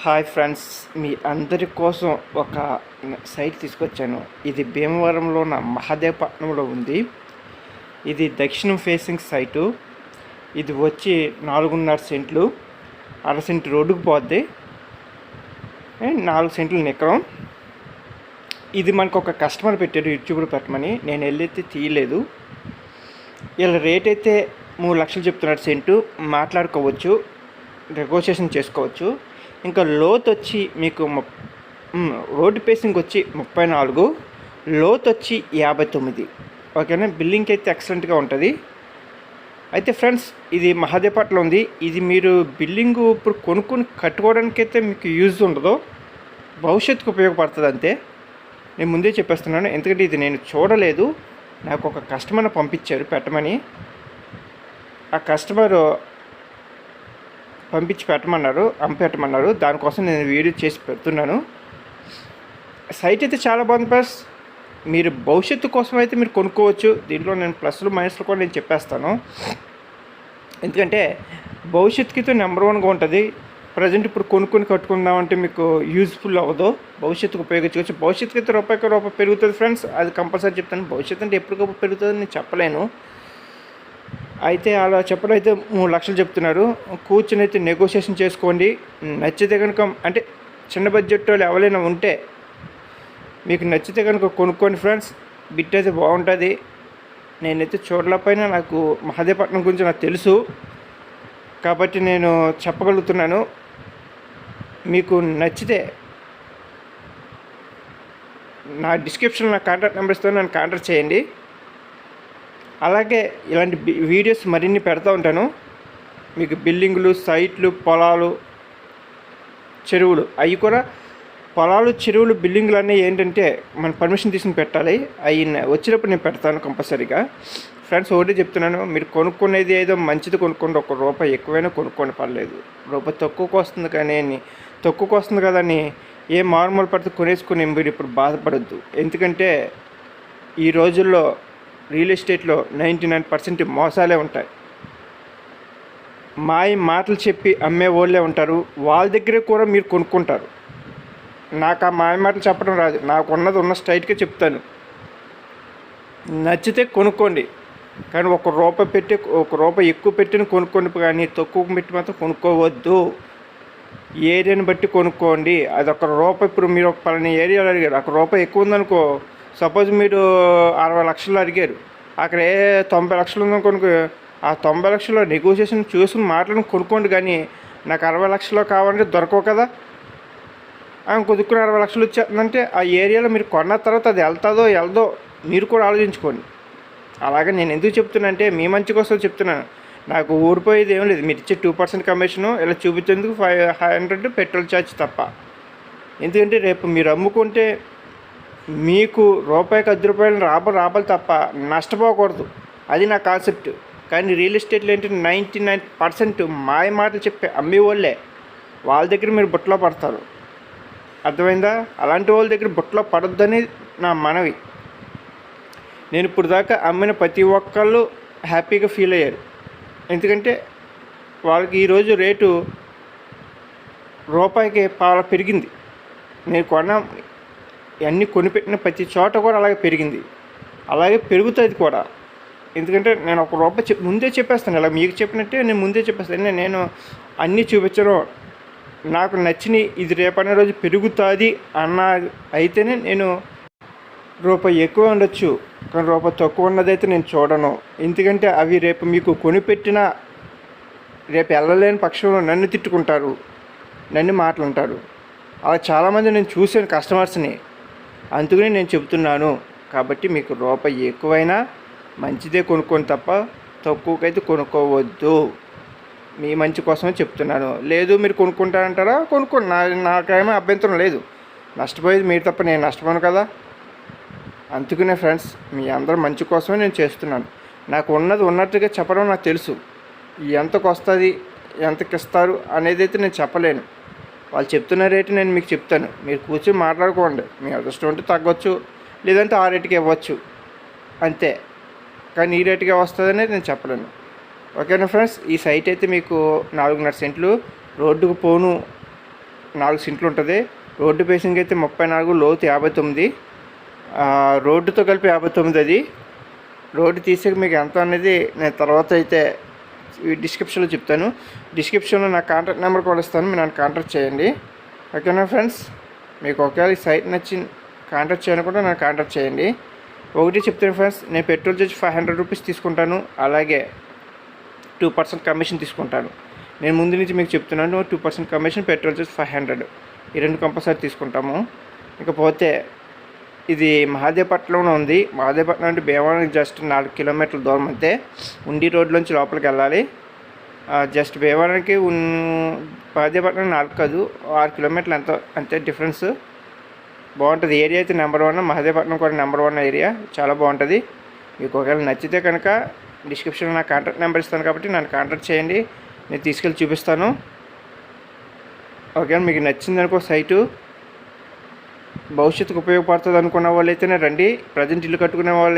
Hi friends, మీ అందరి కోసం ఒక సైట్ తీసుకొచ్చాను. ఇది భీమవరంలో ఉన్న మహదేవపట్నంలో ఉంది. ఇది దక్షిణం ఫేసింగ్ సైటు. ఇది వచ్చి 4.5 సెంట్లు, 1/2 సెంటు రోడ్డుకు పోద్ది, 4 సెంట్లు నికరం. ఇది మనకు ఒక కస్టమర్ పెట్టాడు యూట్యూబ్లో పెట్టమని. నేను వెళ్ళైతే తీయలేదు. వీళ్ళ రేట్ అయితే 3 లక్షలు చెప్తున్నాడు సెంటు. మాట్లాడుకోవచ్చు, నెగోషియేషన్ చేసుకోవచ్చు. ఇంకా లోతు వచ్చి మీకు రోడ్డు పేసింగ్ వచ్చి 34, లోతు వచ్చి 59. ఓకేనా. బిల్లింగ్ అయితే ఎక్సలెంట్గా ఉంటుంది. అయితే ఫ్రెండ్స్, ఇది మహదేవపట్నంలో ఉంది. ఇది మీరు బిల్డింగు ఇప్పుడు కొనుక్కొని కట్టుకోవడానికైతే మీకు యూజ్ ఉండదు, భవిష్యత్తుకు ఉపయోగపడుతుంది అంతే. నేను ముందే చెప్పేస్తున్నాను, ఎందుకంటే ఇది నేను చూడలేదు. నాకు ఒక కస్టమర్ పంపించారు పెట్టమని. ఆ కస్టమర్ పంపించి పెట్టమన్నారు. దానికోసం నేను వీడియో చేసి పెడుతున్నాను. సైట్ అయితే చాలా బాగుంది ప్లస్. మీరు భవిష్యత్తు కోసం అయితే మీరు కొనుక్కోవచ్చు. దీంట్లో నేను ప్లస్లు మైనస్లు కూడా నేను చెప్పేస్తాను. ఎందుకంటే భవిష్యత్తుకి నెంబర్ 1గా ఉంటుంది. ప్రజెంట్ ఇప్పుడు కొనుక్కొని కట్టుకుందామంటే మీకు యూజ్ఫుల్ అవ్వదు, భవిష్యత్తుకు ఉపయోగించుకోవచ్చు. భవిష్యత్తుకి అయితే రూపాయి పెరుగుతుంది ఫ్రెండ్స్, అది కంపల్సరీ చెప్తాను. భవిష్యత్తు అంటే ఎప్పటికప్పుడు పెరుగుతుందని నేను చెప్పలేను. అయితే అలా చెప్పడం అయితే 3 లక్షలు చెప్తున్నారు. కూర్చొని అయితే నెగోషియేషన్ చేసుకోండి. నచ్చితే కనుక, అంటే చిన్న బడ్జెట్ వాళ్ళు ఎవరైనా ఉంటే మీకు నచ్చితే కనుక కొనుక్కోండి ఫ్రెండ్స్. బిట్ అయితే బాగుంటుంది. నేనైతే చూడలేకపోయినా నాకు మహదేవపట్నం గురించి నాకు తెలుసు కాబట్టి నేను చెప్పగలుగుతున్నాను. మీకు నచ్చితే నా డిస్క్రిప్షన్లో నా కాంటాక్ట్ నెంబర్ ఇస్తాను, నన్ను కాంటాక్ట్ చేయండి. అలాగే ఇలాంటి వీడియోస్ మరిన్ని పెడతా ఉంటాను. మీకు బిల్డింగులు, సైట్లు, పొలాలు, చెరువులు, అవి కూడా పొలాలు, చెరువులు, బిల్డింగులు అనేవి ఏంటంటే మన పర్మిషన్ తీసుకుని పెట్టాలి. అవి వచ్చినప్పుడు నేను పెడతాను కంపల్సరీగా. ఫ్రెండ్స్, ఒకటే చెప్తున్నాను, మీరు కొనుక్కునేది ఏదో మంచిది కొనుక్కోండి. ₹1 ఎక్కువైనా కొనుక్కోండి, పర్లేదు. రూపాయి తక్కువకు వస్తుంది కానీ తక్కువకు వస్తుంది కదా అని ఏ మారుమూల పడితే కొనేసుకుని మీరు ఇప్పుడు బాధపడద్దు. ఎందుకంటే ఈ రోజుల్లో రియల్ ఎస్టేట్లో 99% మోసాలే ఉంటాయి. మాటలు చెప్పి అమ్మే వాళ్ళే ఉంటారు. వాళ్ళ దగ్గరే కూడా మీరు కొనుక్కుంటారు. నాకు ఆ మాటలు చెప్పడం రాదు. నాకు ఉన్న స్ట్రైట్గా చెప్తాను. నచ్చితే కొనుక్కోండి, కానీ ₹1 ఎక్కువ పెట్టిన కొనుక్కోండి, కానీ తక్కువ పెట్టి మాత్రం కొనుక్కోవద్దు. ఏరియాని బట్టి కొనుక్కోండి. అది ₹1 ఇప్పుడు మీరు ఒక పలానా ఏరియాలో అడిగారు, ₹1 ఎక్కువ ఉందనుకో. సపోజ్ మీరు 60 లక్షలు అడిగారు, అక్కడ 90 లక్షలు ఉందనుకో. ఆ 90 లక్షల్లో నెగోషియేషన్ చూసుకుని మాట్లాడుకుని కొనుక్కోండి. కానీ నాకు 60 లక్షలు కావాలంటే దొరకవు కదా. కొద్దిక్కుని 60 లక్షలు వచ్చేస్తుందంటే ఆ ఏరియాలో మీరు కొన్న తర్వాత అది వెళ్దో మీరు కూడా ఆలోచించుకోండి. అలాగే నేను ఎందుకు చెప్తున్నా అంటే మీ మంచి కోసం చెప్తున్నాను. నాకు ఊడిపోయేది ఏం లేదు. మీరు ఇచ్చే 2% కమిషను ఇలా చూపించేందుకు 500 పెట్రోల్ ఛార్జ్ తప్ప. ఎందుకంటే రేపు మీరు అమ్ముకుంటే మీకు ₹10 రాబడి తప్ప నష్టపోకూడదు. అది నా కాన్సెప్ట్. కానీ రియల్ ఎస్టేట్లో ఏంటంటే 99% మాయ మాటలు చెప్పే అమ్మేవాళ్ళే. వాళ్ళ దగ్గర మీరు బుట్టలో పడతారు. అర్థమైందా? అలాంటి వాళ్ళ దగ్గర బుట్టలో పడొద్దని నా మనవి. నేను ఇప్పుడు దాకా అమ్మిన ప్రతి ఒక్కళ్ళు హ్యాపీగా ఫీల్ అయ్యారు. ఎందుకంటే వాళ్ళకి ఈరోజు రేటు ₹1 పెరిగింది. నేను అన్నీ కొనిపెట్టిన ప్రతి చోట కూడా అలాగే పెరిగింది, అలాగే పెరుగుతుంది కూడా. ఎందుకంటే నేను ₹1 ముందే చెప్పేస్తాను. ఇలా మీకు చెప్పినట్టే నేను ముందే చెప్పేస్తాను. నేను అన్నీ చూపించను. నాకు నచ్చినవి ఇది రేపనే రోజు పెరుగుతుంది అన్న అయితేనే నేను ₹1 ఎక్కువ ఉండొచ్చు, కానీ ₹1 తక్కువ ఉన్నదైతే నేను చూడను. ఎందుకంటే అవి రేపు మీకు కొనిపెట్టిన రేపు వెళ్ళలేని పక్షంలో నన్ను తిట్టుకుంటారు, నన్ను మాట్లాడతారు. అలా చాలామంది నేను చూశాను కస్టమర్స్ని. అందుకని నేను చెబుతున్నాను. కాబట్టి మీకు ₹1 ఎక్కువైనా మంచిదే కొనుక్కొని తప్ప తక్కువకైతే కొనుక్కోవద్దు. మీ మంచి కోసమే చెప్తున్నాను. లేదు మీరు కొనుక్కుంటారంటారా, కొనుక్కోండి. నాకేమో అభ్యంతరం లేదు. నష్టపోయేది మీరు తప్ప నేను నష్టపోను కదా. అందుకనే ఫ్రెండ్స్, మీ అందరూ మంచి కోసమే నేను చేస్తున్నాను. నాకు ఉన్నట్టుగా చెప్పడం నాకు తెలుసు. ఎంతకు వస్తుంది, ఎంతకి ఇస్తారు అనేది అయితే నేను చెప్పలేను. వాళ్ళు చెప్తున్న రేటు నేను మీకు చెప్తాను. మీరు కూర్చొని మాట్లాడుకోండి. మీ అదృష్టం ఉంటే తగ్గొచ్చు, లేదంటే ఆ రేటుకి ఇవ్వచ్చు అంతే. కానీ ఈ రేటుగా వస్తుందని నేను చెప్పలేను. ఓకేనా ఫ్రెండ్స్, ఈ సైట్ అయితే మీకు 4.5 సెంట్లు రోడ్డుకు పోను 4 సెంట్లు ఉంటుంది. రోడ్డు ఫేసింగ్ అయితే 34, లోతు 59, రోడ్డుతో కలిపి 59. అది రోడ్డు తీసాక మీకు ఎంత అనేది నేను తర్వాత అయితే ఈ డిస్క్రిప్షన్లో చెప్తాను. డిస్క్రిప్షన్లో నా కాంటాక్ట్ నెంబర్ కూడా ఇస్తాను, మీరు నన్ను కాంటాక్ట్ చేయండి. ఓకేనా ఫ్రెండ్స్, మీకు ఒకవేళ ఈ సైట్ నచ్చి కాంటాక్ట్ చేయాలనుకుంటే నన్ను కాంటాక్ట్ చేయండి. ఒకటి చెప్తాను ఫ్రెండ్స్, నేను పెట్రోల్ చార్జ్ 500 రూపీస్ తీసుకుంటాను, అలాగే 2% కమిషన్ తీసుకుంటాను. నేను ముందు నుంచి మీకు చెప్తున్నాను, 2% కమిషన్, పెట్రోల్ చార్జ్ 500, ఈ 2 కంపల్సరీ తీసుకుంటాము. ఇకపోతే ఇది మహాదేవపట్నంలో ఉంది. మహాదేవపట్నం అంటే భీమవరానికి జస్ట్ 4 కిలోమీటర్ల దూరం అంతే. ఉండి రోడ్లోంచి లోపలికి వెళ్ళాలి. జస్ట్ భీమవరానికి మహాదేవపట్నం 4 కాదు, 6 కిలోమీటర్లు ఎంతో అంతే డిఫరెన్స్. బాగుంటుంది ఏరియా అయితే నెంబర్ 1. మహాదేవపట్నం కూడా నెంబర్ 1 ఏరియా, చాలా బాగుంటుంది. మీకు ఒకవేళ నచ్చితే కనుక డిస్క్రిప్షన్లో నా కాంటాక్ట్ నెంబర్ ఇస్తాను కాబట్టి నన్ను కాంటాక్ట్ చేయండి, నేను తీసుకెళ్ళి చూపిస్తాను. ఓకే, మీకు నచ్చిందనుకో సైటు, భవిష్యత్తుకు ఉపయోగపడుతుంది అనుకున్న వాళ్ళైతేనే రండి. ప్రజెంట్ ఇల్లు కట్టుకునే వాళ్ళు